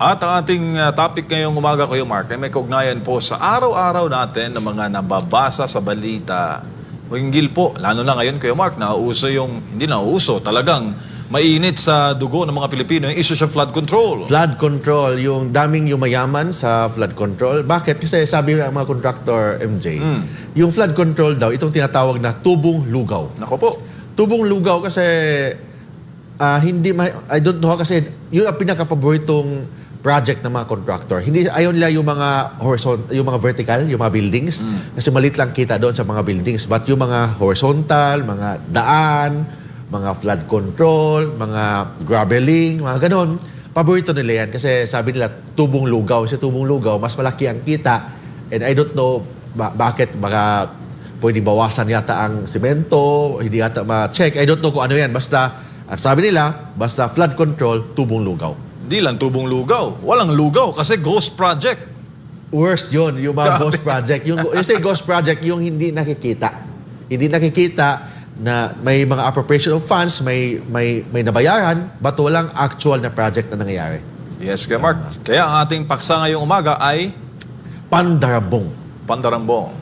At ang ating topic ngayong umaga, Kuya Mark, ay may kaugnayan po sa araw-araw natin ng mga nababasa sa balita. Hinggil po, lalo na ngayon, Kuya Mark, nauuso yung, hindi nauuso, talagang mainit sa dugo ng mga Pilipino yung issue sa flood control. Flood control, yung daming yumayaman sa flood control. Bakit? Kasi sabi ng mga contractor, MJ, yung flood control daw, itong tinatawag na tubong lugaw. Nako po. Tubong lugaw kasi, I don't know kasi, yun ang pinaka-paboritong project ng mga contractor. Hindi ayon nila yung mga yung mga vertical, yung mga buildings kasi maliit lang kita doon sa mga buildings, but yung mga horizontal, mga daan, mga flood control, mga graveling, mga ganon, paborito nila yan kasi sabi nila tubong lugaw. Kasi tubong lugaw, mas malaki ang kita, and I don't know bakit baka pwedeng bawasan yata ang semento, hindi yata ma-check. I don't know kung ano yan. Basta, ang sabi nila, basta flood control, tubong lugaw. Hindi lang tubong lugaw. Walang lugaw kasi ghost project. Worst yun, yung mga ghost project. Yung say ghost project, yung hindi nakikita. Hindi nakikita na may mga appropriation of funds, may nabayaran, but walang actual na project na nangyayari. Yes, Kuya Mark. Kaya ang ating paksa ngayong umaga ay Pandarambong. Pandarambong.